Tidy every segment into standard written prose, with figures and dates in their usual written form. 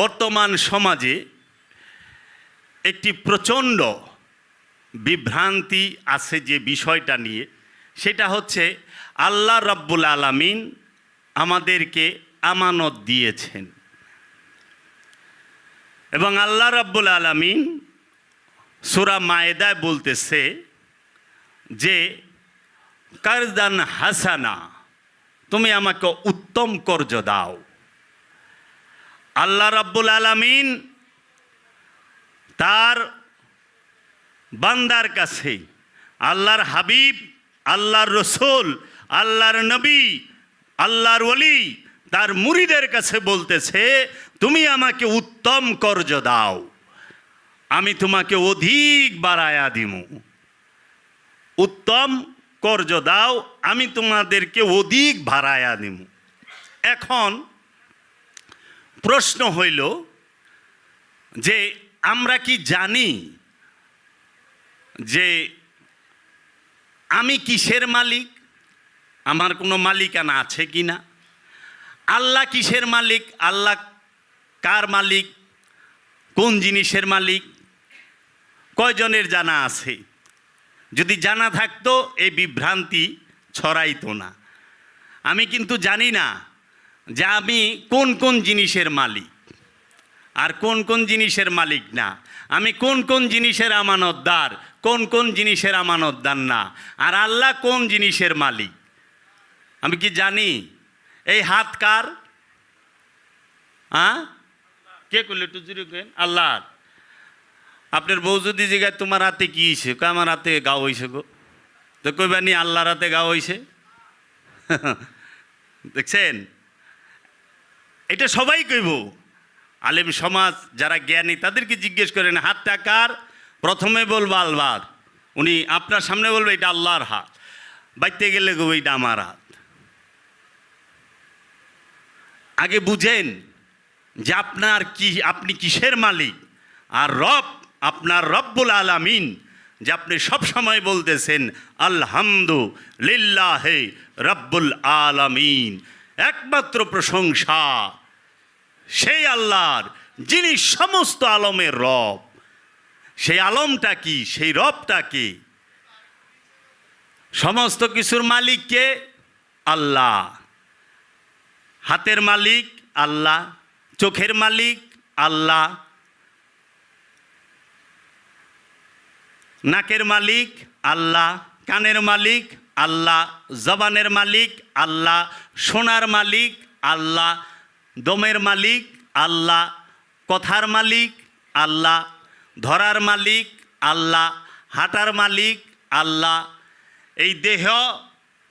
বর্তমান সমাজে একটি প্রচণ্ড বিভ্রান্তি আছে যে বিষয়টা নিয়ে, সেটা হচ্ছে আল্লাহ রাব্বুল আলামিন আমাদেরকে আমানত দিয়েছেন এবং আল্লাহ রাব্বুল আলামিন সূরা মায়েদায় বলতেছে যে কারদান হাসানা, তুমি আমাকে উত্তম কর্জ দাও। আল্লাহ রাব্বুল আলামিন তার বান্দার কাছে, আল্লাহর হাবিব, আল্লাহর রসুল, আল্লাহর নবী, আল্লাহর ওলি, তার মুরিদের কাছে বলতেছে, তুমি আমাকে উত্তম কর্জ দাও, আমি তোমাকে অধিক বাড়ায়া দিমু। উত্তম কর্জ দাও, আমি তোমাদেরকে অধিক বাড়ায়া দিমু। এখন প্রশ্ন হইল যে আমরা কি জানি যে আমি কিসের মালিক, আমার কোনো মালিকানা আছে কি না? আল্লাহ কিসের মালিক, আল্লাহ কার মালিক, কোন জিনিসের মালিক, কয়জনের জানা আছে? যদি জানা থাকতো এই বিভ্রান্তি ছড়াইতো না। আমি কিন্তু জানি না যে আমি কোন কোন জিনিসের মালিক আর কোন কোন জিনিসের মালিক না, আমি কোন কোন জিনিসের আমানতদার, কোন কোন জিনিসের আমানতদার না, আর আল্লাহ কোন জিনিসের মালিক আমি কি জানি? এই হাত কার? কে করলে একটু জুড়ে কেন? আল্লাহ। আপনার বউ যদি জিগায় তোমার হাতে কি হয়েছে, আমার হাতে গাও হয়েছে গো, তো কইবানি আল্লাহর হাতে গাও হয়েছে। দেখছেন, এটা সবাই কইব। আলেম সমাজ যারা জ্ঞানী তাদেরকে জিজ্ঞেস করেন হাতটা কার, প্রথমে বলবো আল্লাহর। উনি আপনার সামনে বলবে এটা আল্লাহর হাত, বাইতে গেলে গো এটা আমার হাত। আগে বুঝেন যে আপনার কি, আপনি কিসের মালিক, আর রব আপনার রব্বুল আলামিন, যে আপনি সব সময় বলতেছেন আলহামদুলিল্লাহে রব্বুল আলামিন, একমাত্র প্রশংসা সেই আল্লাহর যিনি সমস্ত আলমের রব। সেই আলমটা কি, সেই রবটা কি? সমস্ত কিছুর মালিক কে? আল্লাহ। হাতের মালিক আল্লাহ, চোখের মালিক আল্লাহ, নাকের মালিক আল্লাহ, কানের মালিক আল্লাহ, জবানের মালিক আল্লাহ, সোনার মালিক আল্লাহ, দমের মালিক আল্লাহ, কথার মালিক আল্লাহ, ধরার মালিক আল্লাহ, হাঁটার মালিক আল্লাহ। এই দেহ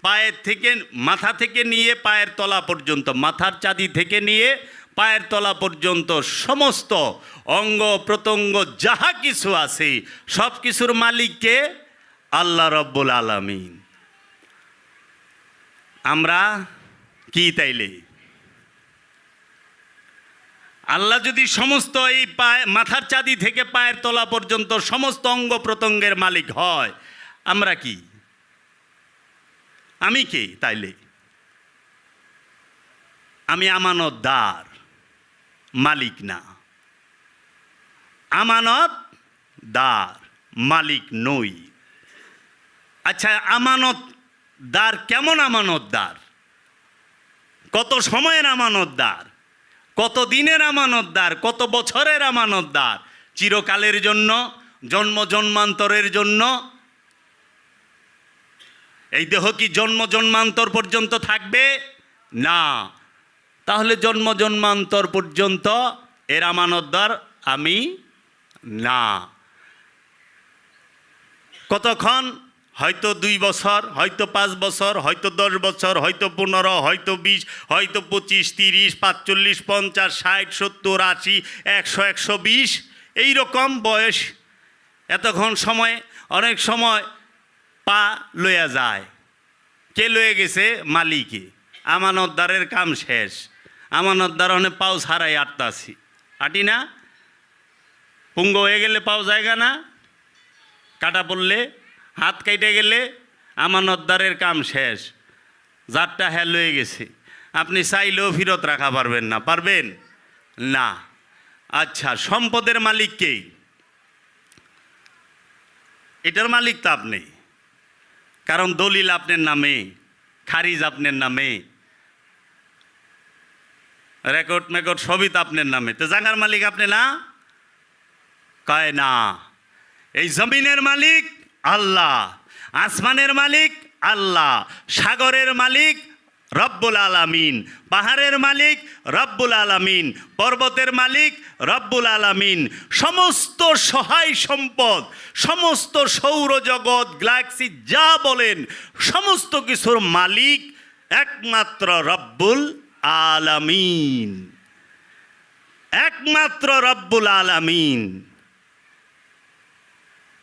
পায়ের থেকে, মাথা থেকে নিয়ে পায়ের তলা পর্যন্ত, মাথার চাঁদি থেকে নিয়ে পায়ের তলা পর্যন্ত সমস্ত অঙ্গ প্রত্যঙ্গ যাহা কিছু আছে সব কিছুর মালিককে আল্লাহ রব্বুল আলামিন। আমরা কি তাইলে? আল্লাহ যদি সমস্ত এই পায়ে, মাথার চাঁদি থেকে পায়ের তলা পর্যন্ত সমস্ত অঙ্গ প্রত্যঙ্গের মালিক হয়, আমরা কি? আমি কে তাইলে? আমি আমানতদার, মালিক না। আমানতদার, মালিক নই। আচ্ছা, আমানতদার কেমন আমানতদার? কত সময়ের আমানতদার, কত দিনের আমানতদার, কত বছরের আমানতদার? চিরকালের জন্য, জন্ম জন্মান্তরের জন্য? এই দেহ কি জন্ম জন্মান্তর পর্যন্ত থাকবে? না। তাহলে জন্ম জন্মান্তর পর্যন্ত এর আমানতদার আমি না। কতক্ষণ? হয়তো 2 বছর, হয়তো 5 বছর, হয়তো 10 বছর, হয়তো 15, হয়তো 20, হয়তো 25, 30, 45, 50, 60, 70, 80, 100, 120 এইরকম বয়স। এতক্ষণ সময়, অনেক সময় পা লইয়া যায়। কে লয়ে গেছে? মালিকে। আমানতদারের কাম শেষ। আমানতদার অনেক পাও ছাড়াই আটতাছি, আটি না? পুঙ্গ হয়ে গেলে পাও জায়গা না, কাটা পড়লে, হাত কেটে গেলে আমানতদারের কাম শেষ। যারটা হ্যাঁ লয়ে গেছে, আপনি চাইলেও ফেরত রাখা পারবেন না। পারবেন না। আচ্ছা, সম্পদের মালিক কে? এটার মালিক তো আপনি, কারণ দলিল আপনার নামে, খারিজ আপনার নামে, রেকর্ড মেকর্ড সবই তো আপনার নামে। তো জায়গার মালিক আপনি না? কয় না। এই জমিনের মালিক আল্লাহ, আসমানের মালিক আল্লাহ, সাগরের মালিক রব্বুল আলামিন, পাহাড়ের মালিক রব্বুল আলামিন, পর্বতের মালিক রব্বুল আলামিন, সমস্ত সহায় সম্পদ, সমস্ত সৌরজগৎ, গ্যালাক্সি যা বলেন সমস্ত কিছুর মালিক একমাত্র রব্বুল আলামিন, একমাত্র রব্বুল আলামিন।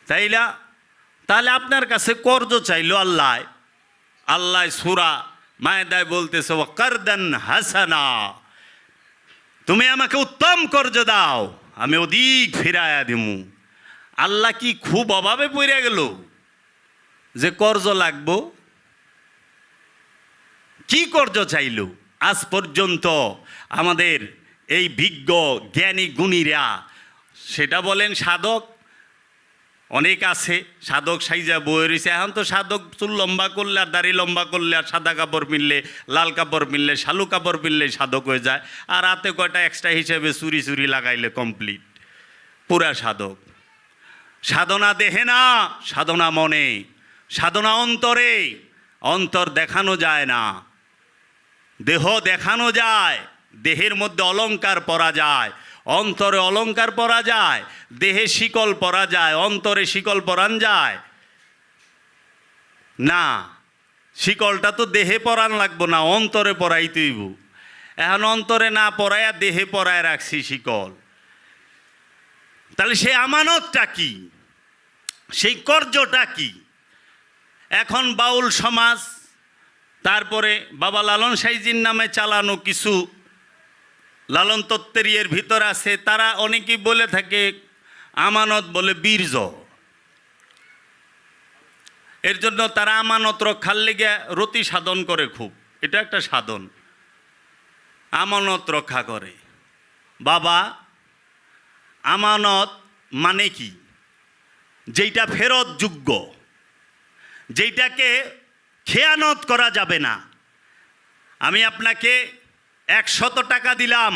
তাইলা তাহলে আপনার কাছে কর্জ চাইলো আল্লাহ, আল্লাহ সূরা মায়দায় বলতেছে ওয়াকারদান হাসানা, তুমি আমাকে উত্তম কর্জ দাও, আমি অধিক ফিরায়া দিমু। আল্লাহ কি খুব অভাবে পড়ে গেল যে কর্জ লাগবো? কি কর্জ চাইল? আজ পর্যন্ত আমাদের এই বিজ্ঞ জ্ঞানী গুণীরা, সেটা বলেন সাধক অনেক আছে, সাধক সাইজা বয়ে রয়েছে। এখন তো সাধক চুল লম্বা করলে আর দাড়ি লম্বা করলে আর সাদা কাপড় পিনলে, লাল কাপড় পিনলে, শালু কাপড় পিনলে সাধক হয়ে যায়, আর হাতে কয়টা এক্সট্রা হিসেবে চুরি চুরি লাগাইলে কমপ্লিট পুরা সাধক। সাধনা দেহে না, সাধনা মনে, সাধনা অন্তরে। অন্তর দেখানো যায় না, দেহ দেখানো যায়, দেহের মধ্যে অলংকার পরা যায়, অন্তরে অলংকার পরা যায়, দেহে শিকল পরা যায়, অন্তরে শিকল পরান যায় না। শিকলটা তো দেহে পরান লাগবো না, অন্তরে পরাইতেইব। এখন অন্তরে না পরাইয়া দেহে পরায় রাখছি শিকল। তাহলে সেই আমানতটা কি, সেই কর্জটা কি? এখন বাউল সমাজ, তারপরে বাবা লালন সাইজির নামে চালানো কিছু লালন তত্ত্বের এর ভিতর আছে, তারা অনেকেই বলে থাকে আমানত বলে বীর্য। এর জন্য তারা আমানত রক্ষার লেগে রতি সাধন করে খুব, এটা একটা সাধন, আমানত রক্ষা করে। বাবা, আমানত মানে কি? যেইটা ফেরত যোগ্য, যেইটাকে খেয়ানত করা যাবে না। আমি আপনাকে 100 টাকা দিলাম,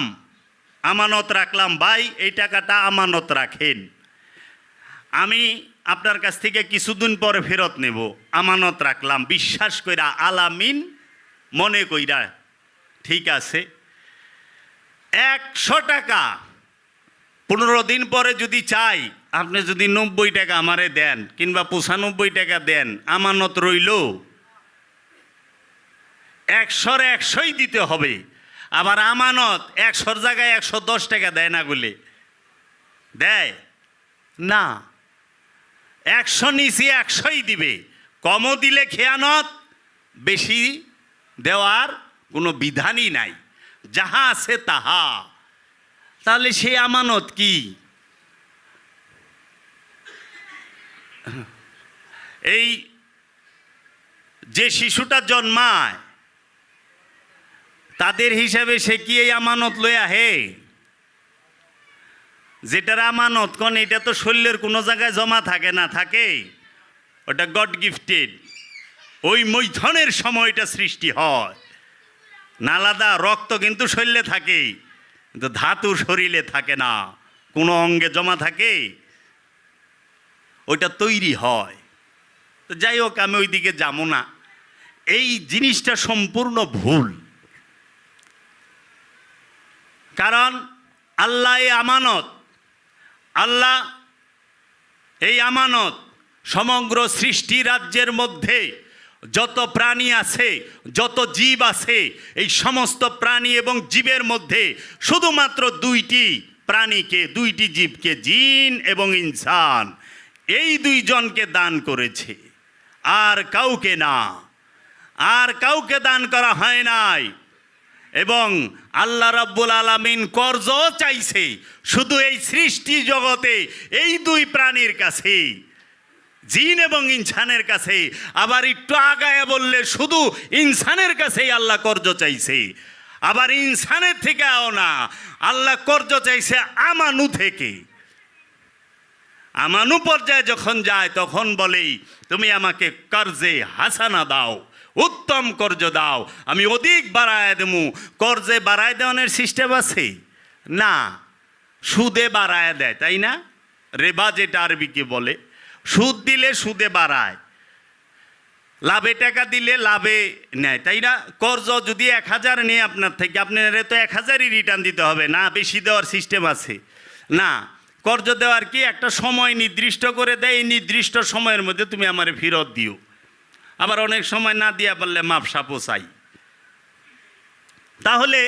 আমানত রাখলাম, ভাই এই টাকাটা আমানত রাখেন, আমি আপনার কাছ থেকে কিছুদিন পরে ফেরত নেব, আমানত রাখলাম বিশ্বাস কইরা, আলামিন মনে কইরা, ঠিক আছে। 100 টাকা 15 দিন পরে যদি চাই, আপনি যদি 90 টাকা আমারে দেন কিংবা 95 টাকা দেন, আমানত রইল। 100-র 100ই দিতে হবে। আবার আমানত 100-র জায়গায় 110 টাকা দেয় না বলে দেয় না, 100 নিচে 100ই দিবে। কমও দিলে খেয়ানত, বেশি দেওয়ার কোনো বিধানই নাই, যাহা আছে তাহা। তাহলে সে আমানত কি? এই যে শিশুটা জন্মায় তাদের হিসাবে সে কি এই আমানত লই আহে? যেটার আমানত কোন, এটা তো শরীরের কোনো জায়গায় জমা থাকে না, থাকে ওটা গড গিফটেড। ওই মৈথনের সময়টা সৃষ্টি হয়। নালাদা রক্ত কিন্তু শরীরে থাকে, কিন্তু ধাতু শরীরে থাকে না, কোনো অঙ্গে জমা থাকে, ওইটা তৈরি হয়। তো যাই হোক, আমি ওই দিকে যাবো না। এই জিনিসটা সম্পূর্ণ ভুল। কারণ আল্লাহ এই আমানত, আল্লাহ এই আমানত সমগ্র সৃষ্টি রাজ্যের মধ্যে যত প্রাণী আছে, যত জীব আছে, এই সমস্ত প্রাণী এবং জীবের মধ্যে শুধুমাত্র 2টি প্রাণীকে, 2টি জীবকে, জিন এবং ইনসান, এই 2 জনকে দান করেছে, আর কাউকে না, আর কাউকে দান করা হয় নাই। এবং আল্লাহ রাব্বুল আলামিন কর্জ চাইছে শুধু এই সৃষ্টি জগতে এই 2 প্রাণীর কাছে, জিন এবং ইনসানের কাছে। আবার একটু আগায় বললে শুধু ইনসানের কাছেই আল্লাহ কর্জ চাইছে, আবার ইনসানের থেকেও না, আল্লাহ কর্জ চাইছে আমানু থেকে। আমানু পর্যায়ে যখন যায় তখন বলেই তুমি আমাকে কর্জে হাসানা দাও, উত্তম কর্জ দাও, আমি অধিক বাড়ায় দেবো। কর্জে বাড়ায় দেওয়ানোর সিস্টেম আছে না, সুদে বাড়ায় দেয়, তাই না? রেবা যেটা আরবিকে বলে, সুদ দিলে সুদে বাড়ায়, লাভে টাকা দিলে লাভে নেয়, তাই না? কর্জ যদি 1000 নিয়ে আপনার থেকে, আপনার তো 1000ই রিটার্ন দিতে হবে না, বেশি দেওয়ার সিস্টেম আছে না। কর্জ দেওয়ার কি একটা সময় নির্দিষ্ট করে দেয়, এই নির্দিষ্ট সময়ের মধ্যে তুমি আমার ফেরত দিও। আবার অনেক সময় না দিয়া বললে মাপসা পোষাই। তাহলে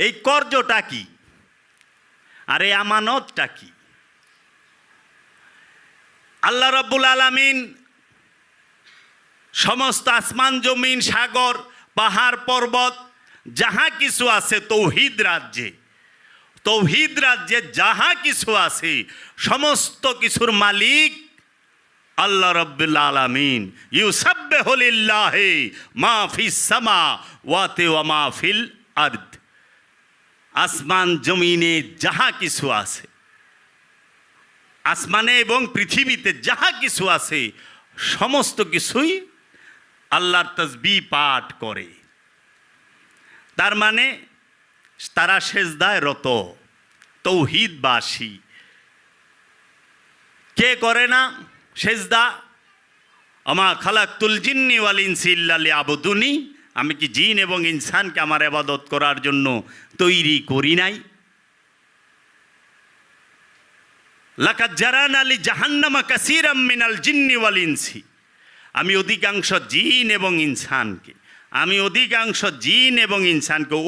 এই কর্জটা কি আর এই আমানতটা কি? আল্লাহ রাব্বুল আলামিন সমস্ত আসমান জমিন সাগর পাহাড় পর্বত যাহা কিছু আছে তৌহিদ রাজ্যে যাহা কিছু আছে সমস্ত কিছুর মালিক আল্লাহ রাব্বুল আলামিন। ইউসাব্বিহু লিল্লাহি মা ফিস সামাওয়াতি ওয়া মা ফিল আরদ। আসমান জমিনে যাহা কিছু আছে, আসমানে এবং পৃথিবীতে যাহা কিছু আছে সমস্ত কিছুই আল্লাহর তাসবিহ পাঠ করে। তার মানে তারা সেজদায় রত, তৌহিদবাসী। কে করে না সেজদা? আমা খালাকতুল জিন্নি ওয়াল ইনসি ইল্লা লিয়াবুদুনি, আমি কি জিন এবং ইনসানকে আমার ইবাদত করার জন্য তৈরি করি নাই? লাকাদ জারানা লি জাহান্নামা কাসীরাম মিনাল জিন্নি ওয়াল ইনসি, আমি অধিকাংশ জিন এবং ইনসানকে,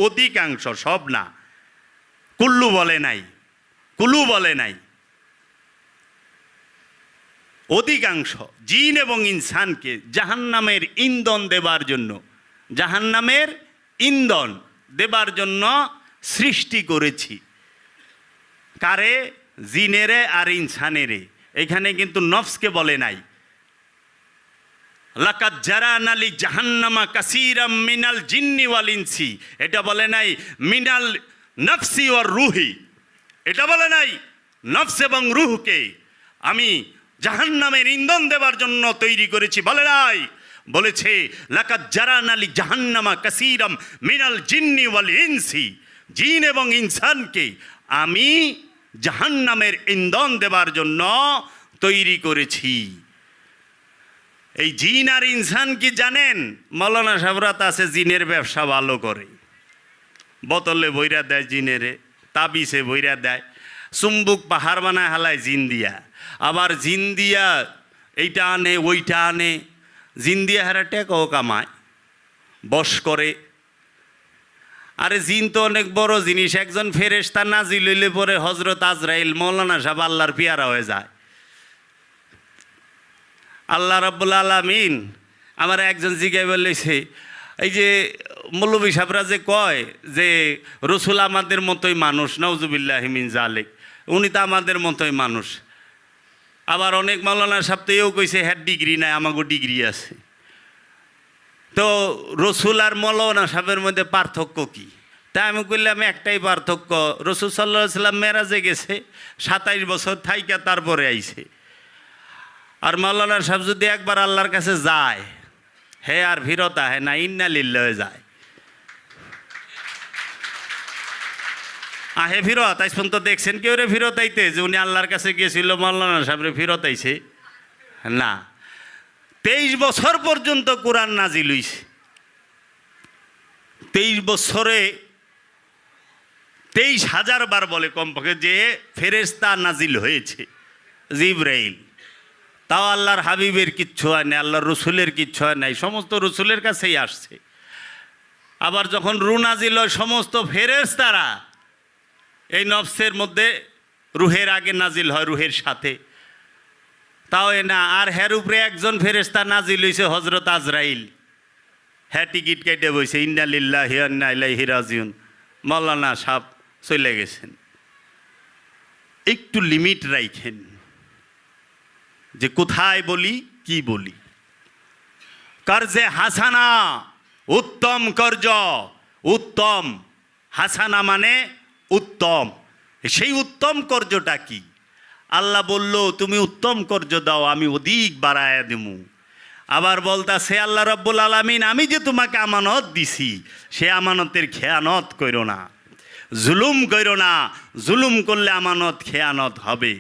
অধিকাংশ, সব না, কুল্লু বলে নাই, অধিকাংশ জিন এবং ইনসানকে জাহান্নামের ইন্ধন দেবার জন্য সৃষ্টি করেছি। কারে? জিনেরে আর ইনসানেরে। এখানে কিন্তু নফসকে বলে নাই। লাকাদ জারানা লি জাহান্নামা কাসীরাম মিনাল জিন্নি ওয়াল ইনসি, এটা বলে নাই মিনাল নফসি ওয়ার রুহি, এটা বলে নাই নফস এবং রুহকে আমি জাহান্নামের ইন্ধন দেবার জন্য তৈরি করেছি, বলে নাই। বলেছে লাকাদ জারানা লি জাহান্নামা কাসীরাম মিনাল জিন্নি ওয়াল ইনসি, জিন এবং ইনসানকে আমি জাহান্নামের ইন্ধন দেবার জন্য তৈরি করেছি। এই জিন আর ইনসান কি জানেন? মৌলানা সাহেবরাত আছে জিনের ব্যবসা ভালো করে, বোতলে বইরা দেয় জিনেরে, তাবিজে বইরা দেয়, চুম্বুক পাহাড় বানায় হালায় জিন দিয়া, আবার জিন দিয়া এইটা আনে ওইটা আনে, জিন দিয়া হারা টেকাও কামায়, বশ করে। আরে জিন তো অনেক বড় জিনিস, একজন ফেরেশতা নাজিল হইলে পরে হযরত আজরাইল মৌলানা সাহেব আল্লাহর পিয়ারা হয়ে যায়। আল্লাহ রাব্বুল আলামিন আমার একজন জিজ্ঞাসা বলেছে, এই যে মৌলভী সাহেবরা যে কয় যে রসুল আমাদের মতোই মানুষ, নাউজুবিল্লাহি মিন জালিক, উনি তো আমাদের মতোই মানুষ। আবার অনেক মৌলানা সাহেব তো এও কইছে হ্যাঁ ডিগ্রি নাই, আমাকেও ডিগ্রি আছে। তো রসুল আর মৌলানা সাহেবের মধ্যে পার্থক্য কি? তাই আমি কইলাম একটাই পার্থক্য, রসুল সাল্লাল্লাহু আলাইহি সাল্লাম মেরাজে গেছে, 27 বছর থাইকা তারপরে আইছে। আর মৌলানা সাহেব যদি একবার আল্লাহর কাছে যায়, হে আর ফিরত আহে না, ইন্না লিল্লাহি যায়, আহে ফিরত। আজ পর্যন্ত দেখছেন কেউ রে ফিরত আইতে যে উনি আল্লাহর কাছে গিয়েছিল মৌলানা সাহেবরে ফিরত আইছে? না। 23 বছর পর্যন্ত কোরআন নাজিল হইছে। 23 বছরে 23,000 বার বলে কমপক্ষে যে ফেরেশতা নাজিল হয়েছে, জিবরাইল। তাও আল্লাহর হাবিবের কিচ্ছু হয় না, আল্লাহর রসুলের কিচ্ছু হয় নাই, সমস্ত রসুলের কাছেই আসছে। আবার যখন রু নাজিল হয় সমস্ত ফেরেশতারা এই নফসের মধ্যে, রুহের আগে নাজিল হয় রুহের সাথে, তাও না। আর হের উপরে একজন ফেরেশতা নাজিল হয়েছে হযরত আজরাইল, হ্যাঁ টিকিট কেটে বইছে, ইন্না লিল্লাহি ওয়া ইন্না ইলাইহি রাজিউন। মৌলানা সাহেব চলে গেছেন। একটু লিমিট রাখেন যে কোথায় বলি কি বলি। কর্জে হাসানা, উত্তম কর্জ, উত্তম হাসানা মানে উত্তম। সেই উত্তম কার্যটা কি? আল্লাহ বলল তুমি উত্তম কার্য দাও, আমি অধিক বাড়ায়া দেবো। আবার বলতাছে আল্লাহ রাব্বুল আলামিন, আমি যে তোমাকে আমানত দিছি সে আমানতের খেয়ানত কইরো না, জুলুম কইরো না। জুলুম করলে আমানত খেয়ানত হবে।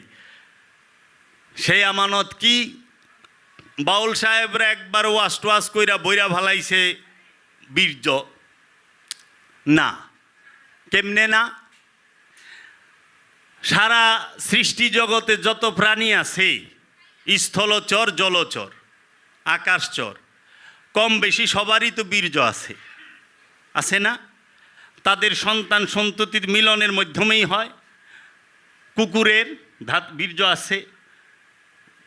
সেই আমানত কি? বাউল সাহেবরা একবার ওয়াশ টোয়াশ কইরা বইরা ভালাইছে বীর্য না। কেমনে না? সারা সৃষ্টি জগতে যত প্রাণী আছে, স্থলচর জলচর আকাশচর, কম বেশি সবারই তো বীর্য আছে, আছে না? তাদের সন্তান সন্ততির মিলনের মাধ্যমেই হয়। কুকুরের বীর্য আছে,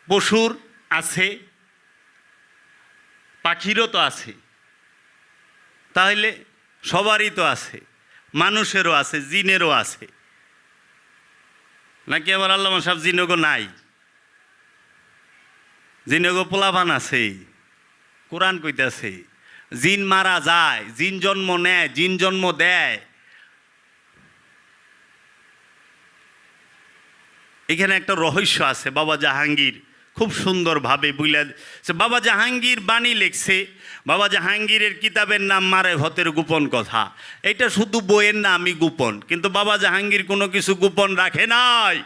পশুর আছে, পাখিরও তো আছে, তাহলে সবারই তো আছে, মানুষেরও আছে, জিনেরও আছে। নাকি আবার আল্লামা সাহেব জিনগো নাই? জিনগো পোলাপান আছে। কোরআন কইতাছে জিন মারা যায়, জিন জন্ম নেয়, জিন জন্ম দেয়। এখানে একটা রহস্য আছে। বাবা জাহাঙ্গীর খুব সুন্দরভাবে বুঝলেছে। বাবা জাহাঙ্গীর বাণী লিখছে। বাবা জাহাঙ্গীরের কিতাবের নাম মারেফতের গোপন কথা। এটা শুধু বইয়ের নামই গোপন, কিন্তু বাবা জাহাঙ্গীর কোনো কিছু গোপন রাখে নাই।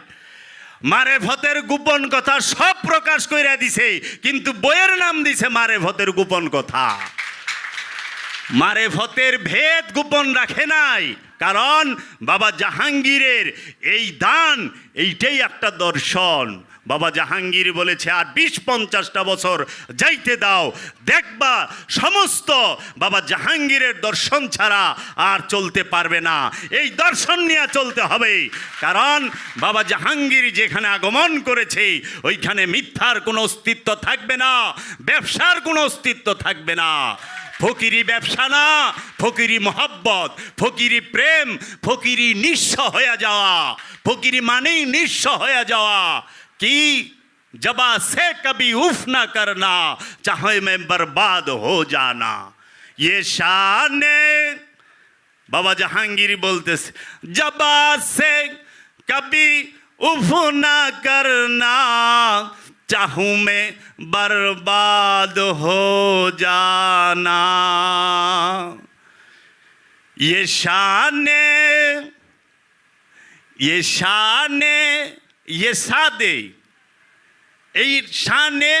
মারেফতের গোপন কথা সব প্রকাশ কইরা দিছে, কিন্তু বইয়ের নাম দিছে মারেফতের গোপন কথা। মারেফতের ভেদ গোপন রাখে নাই, কারণ বাবা জাহাঙ্গীরের এই দান, এইটাই একটা দর্শন। বাবা জাহাঙ্গীর বলেছে আর 20-50টা বছর যাইতে দাও, দেখবা সমস্ত বাবা জাহাঙ্গীরের দর্শন ছাড়া আর চলতে পারবে না। এই দর্শন নিয়ে চলতে হবে, কারণ বাবা জাহাঙ্গীর যেখানে আগমন করেছে ওইখানে মিথ্যার কোনো অস্তিত্ব থাকবে না, ব্যবসার কোনো অস্তিত্ব থাকবে না। ফকিরি ব্যবসা না, ফকিরি মহব্বত, ফকিরি প্রেম, ফকিরি নিঃস্ব হয়ে যাওয়া। ফকিরি মানেই নিঃস্ব হয়ে যাওয়া। कि जबा से कभी उफ ना करना, चाहे मैं बर्बाद हो जाना। ये शान बाबा जहांगीर बोलते जबा से कभी उफ ना करना, चाहूं मैं बर्बाद हो जाना। ये शान, ये शान, ये सादे, এই শানে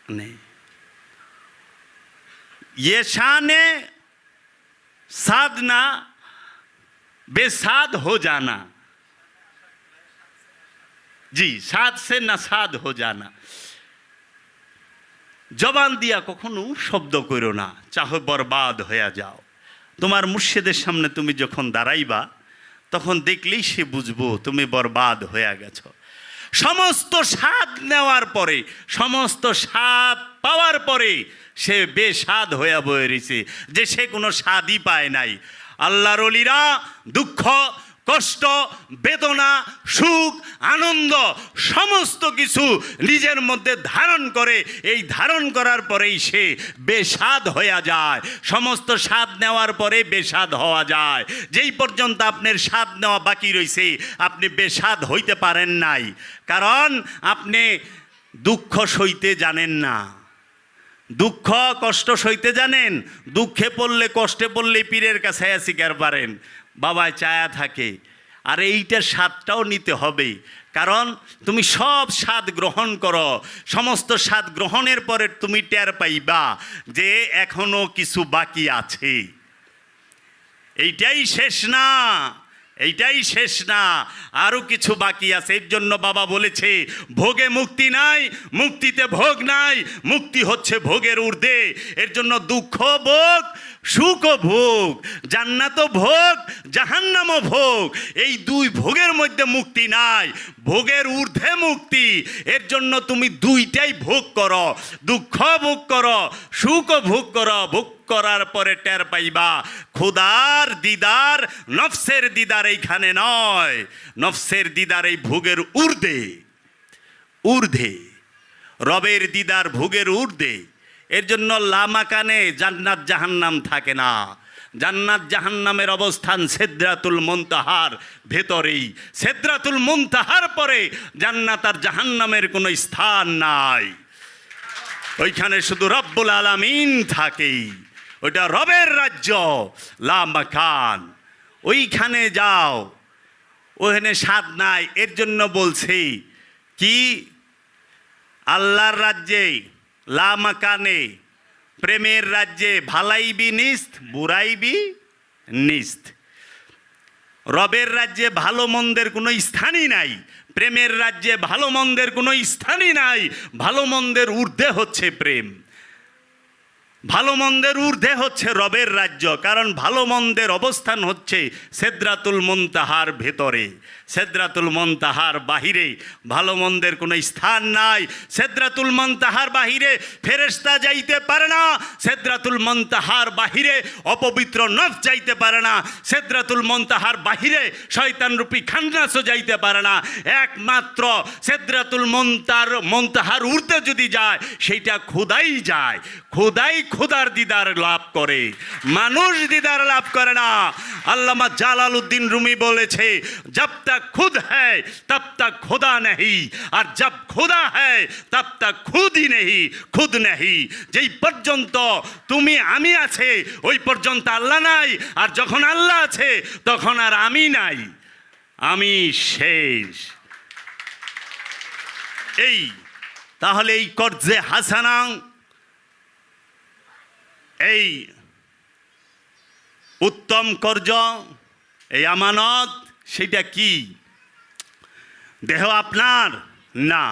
नहीं, ये शाने साधना बेसाद हो जाना। जी, साध से नासाद हो जाना। জবান দিয়া কখনো শব্দ করো না, চাহে বরবাদ হয়ে যাও। তোমার মুর্শিদের সামনে তুমি যখন দাঁড়াইবা তখন দেখলেই সে বুঝবো তুমি বরবাদ হয়ে গেছো। সমস্ত স্বাদ নেওয়ার পরে, সমস্ত স্বাদ পাওয়ার পরে সে বেস্বাদ হয়ে বয়ে রয়েছে, যে সে কোনো স্বাদই পায় নাই। আল্লাহর ওলিরা দুঃখ, কষ্ট, বেদনা, সুখ, আনন্দ সমস্ত কিছু নিজের মধ্যে ধারণ করে। এই ধারণ করার পরেই সে বেস্বাদ হয়ে যায়। সমস্ত স্বাদ নেওয়ার পরে বেস্বাদ হওয়া যায়। যেই পর্যন্ত আপনার স্বাদ নেওয়া বাকি রয়েছে আপনি বেস্বাদ হইতে পারেন নাই, কারণ আপনি দুঃখ সইতে জানেন না। দুঃখ কষ্ট সইতে জানেন? দুঃখে পড়লে, কষ্টে পড়লে পীরের কাছে শিকার পারেন, বাবায় চায়া থাকে। আর এইটার স্বাদটাও নিতে হবে, কারণ তুমি সব স্বাদ গ্রহণ করো। সমস্ত স্বাদ গ্রহণের পরে তুমি টের পাইবা যে এখনো কিছু বাকি আছে। এইটাই শেষ না, এইটাই শেষ না, আরও কিছু বাকি আছে। এর জন্য বাবা বলেছে ভোগে মুক্তি নাই, মুক্তিতে ভোগ নাই, মুক্তি হচ্ছে ভোগের ঊর্ধ্বে। এর জন্য দুঃখ ভোগ, সুখ ভোগ, জান্নাত ভোগ, জাহান্নাম ভোগ, এই দুই ভোগের মধ্যে মুক্তি নাই, ভোগের ঊর্ধ্বে মুক্তি। এর জন্য তুমি দুইটাই ভোগ করো, দুঃখ ভোগ করো, সুখ ভোগ করো। ভোগ করার পরে টের পাইবা খোদার দিদার, নফসের দিদার এইখানে নয়, নফসের দিদার এই ভোগের ঊর্ধ্বে, ঊর্ধ্বে রবের দিদার ভোগের ঊর্ধ্বে। এর জন্য লামাকানে জান্নাত জাহান্নাম থাকে না। জান্নাত জাহান্নামের অবস্থান সিদরাতুল মুনতাহার ভেতরেই। সিদরাতুল মুনতাহার পরে জান্নাত আর জাহান্নামের কোনো স্থান নাই। ওইখানে শুধু রব্বুল আলামিন থাকেই। ওইটা রবের রাজ্য, লামাকান। ওইখানে যাও, ওখানে স্বাদ নাই। এর জন্য বলছি কি, আল্লাহর রাজ্যে লামাকানে, প্রেমের রাজ্যে ভালাইবি নিস্ত বুড়াইবি নিস্ত। রবের রাজ্যে ভালো মন্দের কোনো স্থানই নাই, প্রেমের রাজ্যে ভালো মন্দের কোনো স্থানই নাই। ভালো মন্দের ঊর্ধ্বে হচ্ছে প্রেম, ভালো মন্দের ঊর্ধ্বে হচ্ছে রবের রাজ্য। কারণ ভালো মন্দের অবস্থান হচ্ছে সিদরাতুল মুনতাহার ভেতরে। সিদরাতুল মুনতাহার বাহিরে ভালো মন্দের কোনো স্থান নাই। সিদরাতুল মুনতাহার বাহিরে ফেরেশতা যাইতে পারে না। সিদরাতুল মুনতাহার বাহিরে অপবিত্র নফস যাইতে পারে না। সিদরাতুল মুনতাহার বাহিরে শয়তান রূপী খান্নাসও যাইতে পারে না। একমাত্র সিদরাতুল মুনতাহার ঊর্ধ্বে যদি যায়, সেইটা খোদাই যায়। খোদাই খোদার দিদার লাভ করে, মানুষ দিদার লাভ করে না। আল্লামা জালালউদ্দিন রুমি বলেছে, জব তক খুদ হ্যায় তব তক খোদা নেহি, আর জব খোদা হ্যায় তব তক খুদ হি নেহি, খুদ নেহি। যেই পর্যন্ত তুমি আমি আছে, ওই পর্যন্ত আল্লাহ নাই। আর যখন আল্লাহ আছে, তখন আর আমি নাই, আমি শেষ। এই তাহলে এই কর্জে হাসানা, এই উত্তম কর্জ, এই আমানত, সেটা কি? দেহ আপনার না,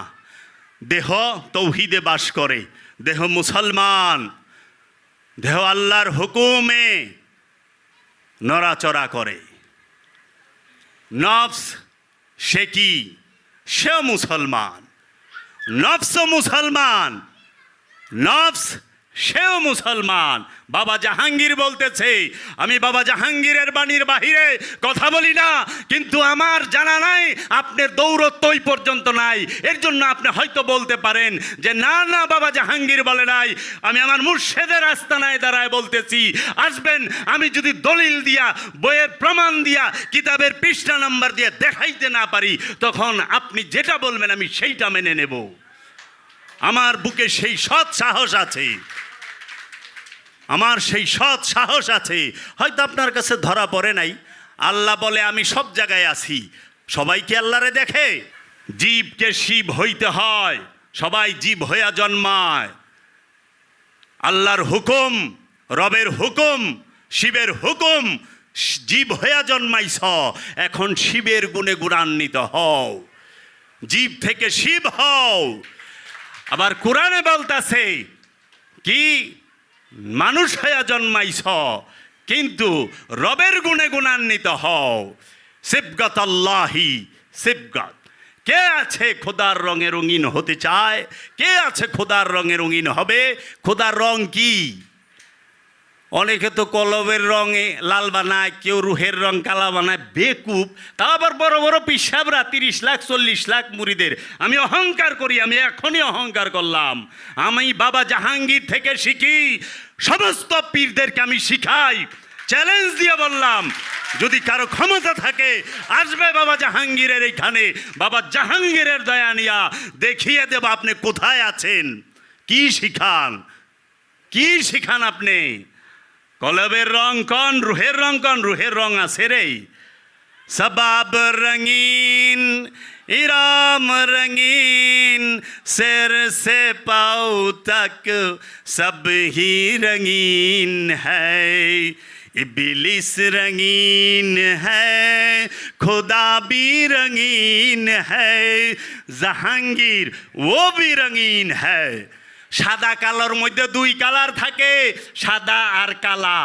দেহ তৌহিদে বাস করে, দেহ মুসলমান, দেহ আল্লাহর হুকুমে নড়াচড়া করে। নফস সে কি? সেও মুসলমান, নফসও মুসলমান, নফস সেও মুসলমান। বাবা জাহাঙ্গীর বলতেছে, আমি বাবা জাহাঙ্গীরের বাণীর বাহিরে কথা বলি না, কিন্তু আমার জানা নাই আপনার দৌরত্ব ওই পর্যন্ত নাই। এর জন্য আপনি হয়তো বলতে পারেন যে না না, বাবা জাহাঙ্গীর বলে নাই। আমি আমার মুর্শেদের আস্তানায় দাঁড়ায় বলতেছি, আসবেন, আমি যদি দলিল দিয়া, বইয়ের প্রমাণ দিয়া, কিতাবের পৃষ্ঠা নাম্বার দিয়ে দেখাইতে না পারি, তখন আপনি যেটা বলবেন আমি সেইটা মেনে নেব। আমার বুকে সেই সৎ সাহস আছে, আমার সেই সৎ সাহস আছে। হয়তো আপনার কাছে ধরা পড়ে নাই। আল্লাহ বলে আমি সব জায়গায় আছি। সবাই কি আল্লাহরে দেখে? জীবকে শিব হইতে হয়, সবাই জীব হইয়া জন্মায়। আল্লাহর হুকুম, রবের হুকুম, শিবের হুকুম, জীব হইয়া জন্মাইছ, এখন শিবের গুণে গুণান্বিত হও, জীব থেকে শিব হও। আবার কোরআনে বলতাছে কি, মানুষ হইয়া জন্মাইছ, কিন্তু রবের গুণে গুণান্বিত হও। সিবগাত আল্লাহি সিবগাত। কে আছে খোদার রঙে রঙিন হতে চায়? কে আছে খোদার রঙে রঙিন হবে? খোদার রং কি? অনেকে তো কলবের রঙে লাল বানায়, কেউ রুহের রং কালা বানায়, বেকুব। তা আবার বড় বড় পিসাবরা 30 লাখ 40 লাখ মুরিদের। আমি অহংকার করি, আমি এখনই অহংকার করলাম। আমি বাবা জাহাঙ্গীর থেকে শিখি, সমস্ত পীরদেরকে আমি শিখাই। চ্যালেঞ্জ দিয়ে বললাম, যদি কারো ক্ষমতা থাকে আসবে বাবা জাহাঙ্গীরের এইখানে, বাবা জাহাঙ্গীরের দয়া নিয়া দেখিয়ে দেব আপনি কোথায় আছেন। কি শিখান, কি শিখান আপনি? কলবের রং কন, রুহের রং কন? রুহের রং আছে রে। সবাব রঙিন ইরাম রঙিন, सिर से पाँव तक सब ही रंगीन है। इब्लिस रंगीन है, खुदा भी रंगीन है, জাহাঙ্গীর वो भी रंगीन है। সাদা কালোর মধ্যে দুই কালার থাকে, সাদা আর কালা।